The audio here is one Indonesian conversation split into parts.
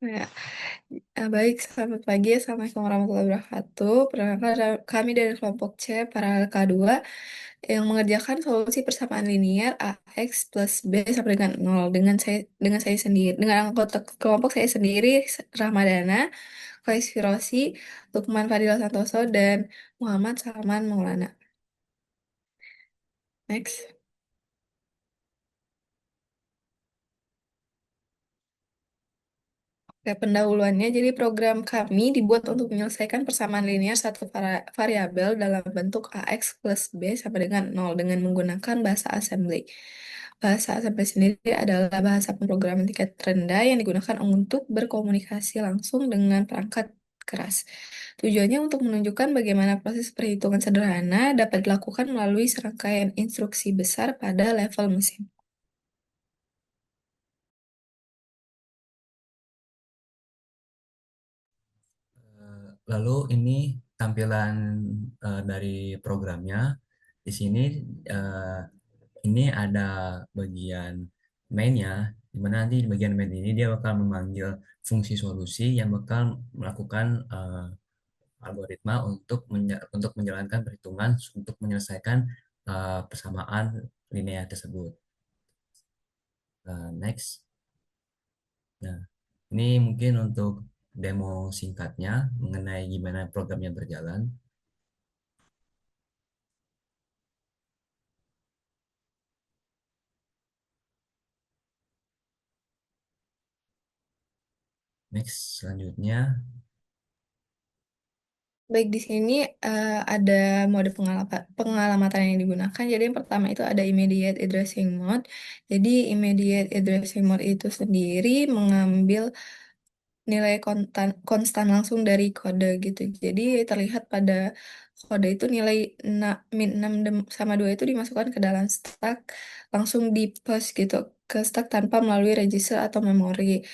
Ya, baik, selamat pagi. Assalamualaikum warahmatullahi wabarakatuh. Perkenalkan, kami dari kelompok C, paralel K2, yang mengerjakan solusi persamaan linear AX plus B sama dengan 0. Dengan saya sendiri, dengan anggota kelompok saya sendiri, Ramadana, Faiz Firosi, Lukman Fadil Santoso, dan Muhammad Salman Maulana. Next. Oke, pendahuluannya, jadi program kami dibuat untuk menyelesaikan persamaan linear satu variabel dalam bentuk AX plus B sama dengan 0 dengan menggunakan bahasa assembly. Bahasa assembly sendiri adalah bahasa pemrograman tingkat rendah yang digunakan untuk berkomunikasi langsung dengan perangkat keras. Tujuannya untuk menunjukkan bagaimana proses perhitungan sederhana dapat dilakukan melalui serangkaian instruksi besar pada level mesin. Lalu ini tampilan dari programnya. Di sini eh, ini ada bagian mainnya, di mana nanti di bagian main ini dia bakal memanggil fungsi solusi yang bakal melakukan algoritma untuk menjalankan perhitungan untuk menyelesaikan persamaan linear tersebut. Next. Nah, ini mungkin untuk demo singkatnya mengenai gimana programnya berjalan. Next, selanjutnya. Baik, di sini ada mode pengalamatan yang digunakan. Jadi yang pertama itu ada immediate addressing mode. Jadi immediate addressing mode itu sendiri mengambil nilai konstan langsung dari kode gitu. Jadi terlihat pada kode itu nilai min 6 sama 2 itu dimasukkan ke dalam stack, langsung di post gitu ke stack tanpa melalui register atau memori.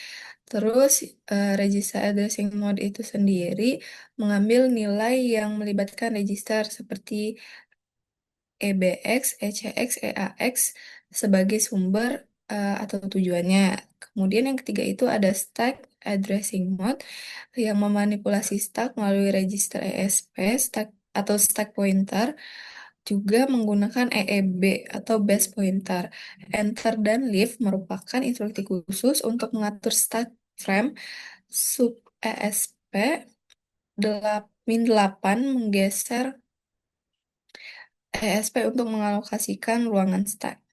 Terus register addressing mode itu sendiri mengambil nilai yang melibatkan register seperti EBX, ECX, EAX sebagai sumber atau tujuannya. Kemudian yang ketiga itu ada stack addressing mode yang memanipulasi stack melalui register ESP stack atau stack pointer, juga menggunakan EEB atau base pointer. Enter dan leave merupakan instruksi khusus untuk mengatur stack frame sub ESP 8 menggeser ESP untuk mengalokasikan ruangan stack.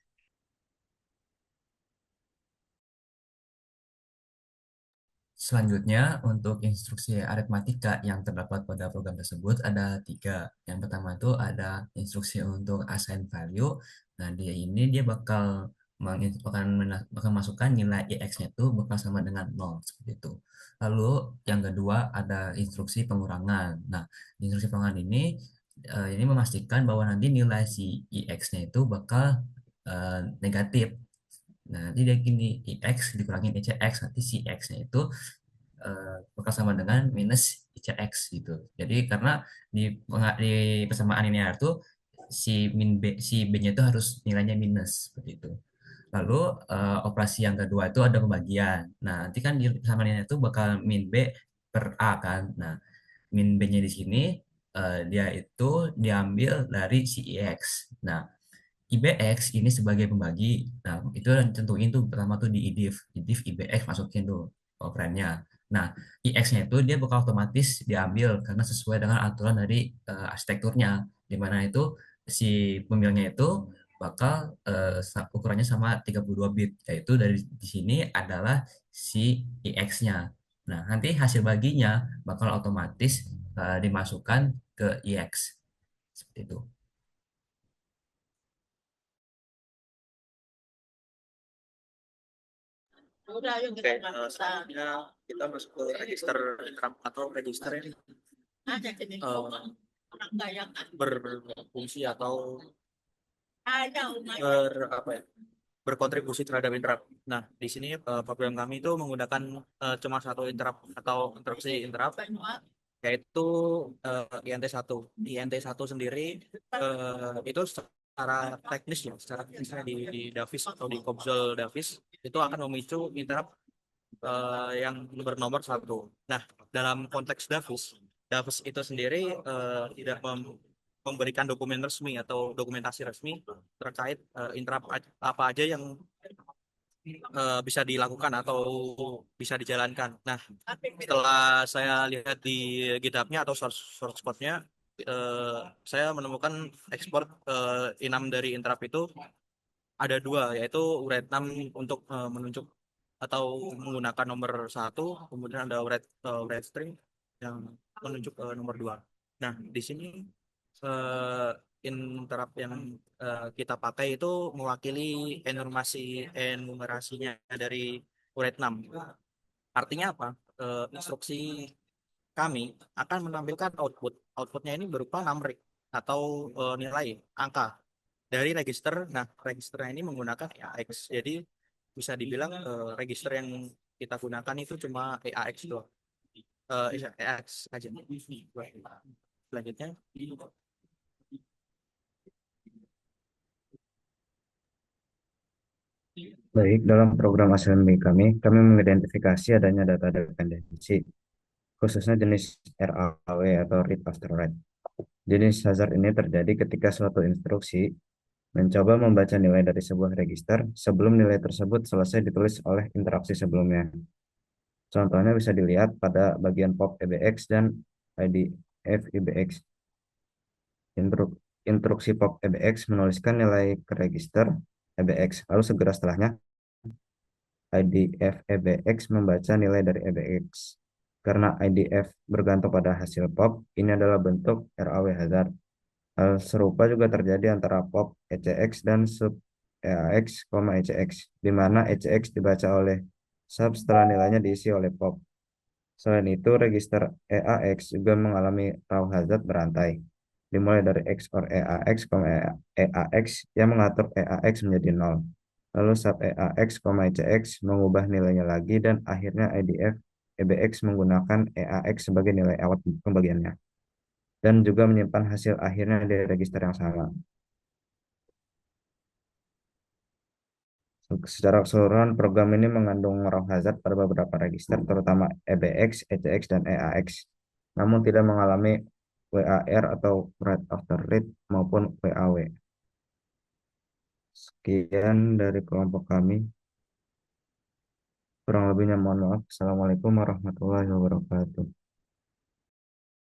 Selanjutnya, untuk instruksi aritmatika yang terdapat pada program tersebut ada tiga. Yang pertama itu ada instruksi untuk assign value. Nah, dia bakal bakal masukkan nilai EX-nya itu bakal sama dengan 0, seperti itu. Lalu yang kedua ada instruksi pengurangan. Nah, instruksi pengurangan ini memastikan bahwa nanti nilai si EX-nya itu bakal negatif. Nah, nanti dia gini, IX dikurangin ICX, nanti si X-nya itu bakal sama dengan minus ICX gitu. Jadi karena di persamaan linear tuh si B-nya itu harus nilainya minus seperti itu. Lalu operasi yang kedua itu ada pembagian. Nah, nanti kan di persamaan linear itu bakal min B per A kan. Nah, min B-nya di sini dia itu diambil dari si IX. Nah, IBX ini sebagai pembagi. Nah, itu yang tentuin tuh pertama tuh di IDIF. IDIF IBX masukin tuh operannya. Nah, IX-nya itu dia bakal otomatis diambil karena sesuai dengan aturan dari arsitekturnya. Di mana itu si pemilnya itu bakal ukurannya sama 32 bit. Yaitu dari di sini adalah si IX-nya. Nah, nanti hasil baginya bakal otomatis dimasukkan ke IX. Seperti itu. Oke, selanjutnya kita masuk ke register interrupt atau register ini berfungsi atau apa ya, berkontribusi terhadap interrupt. Nah, di sini program kami itu menggunakan cuma satu interrupt atau instruksi interrupt, yaitu INT1. INT1 sendiri itu secara teknis ya, secara teknisnya di Davis atau di Kobzol Davis itu akan memicu interrupt yang bernomor satu. Nah, dalam konteks Davis, Davis itu sendiri tidak memberikan dokumen resmi atau dokumentasi resmi terkait intrap apa aja yang bisa dilakukan atau bisa dijalankan. Nah, setelah saya lihat di GitHub-nya atau source code-nya, eh, saya menemukan ekspor enam dari Intrap itu ada dua, yaitu URET 6 untuk menunjuk atau menggunakan nomor satu, kemudian ada URET string yang menunjuk nomor dua. Nah, di sini eh, interrupt yang kita pakai itu mewakili enumerasinya dari URET 6. Artinya apa? Instruksi kami akan menampilkan output. Outputnya ini berupa numeric atau nilai angka dari register. Nah, registernya ini menggunakan EAX. Jadi bisa dibilang register yang kita gunakan itu cuma EAX doang. EAX aja. Selanjutnya, Baik, dalam program assembly kami mengidentifikasi adanya data dependensi, khususnya jenis RAW atau read after write. Jenis hazard ini terjadi ketika suatu instruksi mencoba membaca nilai dari sebuah register sebelum nilai tersebut selesai ditulis oleh interaksi sebelumnya. Contohnya bisa dilihat pada bagian pop EBX dan IDF EBX. Instruksi pop EBX menuliskan nilai ke register EBX, lalu segera setelahnya IDF EBX membaca nilai dari EBX. Karena IDF bergantung pada hasil pop, ini adalah bentuk RAW hazard. Hal serupa juga terjadi antara pop ECX dan sub EAX, ECX, di mana ECX dibaca oleh sub setelah nilainya diisi oleh pop. Selain itu, register EAX juga mengalami raw hazard berantai, dimulai dari XOR EAX, EAX yang mengatur EAX menjadi 0. Lalu sub EAX, ECX mengubah nilainya lagi dan akhirnya IDF EBX menggunakan EAX sebagai nilai awal pembagiannya dan juga menyimpan hasil akhirnya di register yang sama. Secara keseluruhan, program ini mengandung raw hazard pada beberapa register, terutama EBX, ECX, dan EAX, namun tidak mengalami WAR atau write after read maupun WAW. Sekian dari kelompok kami. Kurang lebihnya mohon maaf. Assalamualaikum warahmatullahi wabarakatuh.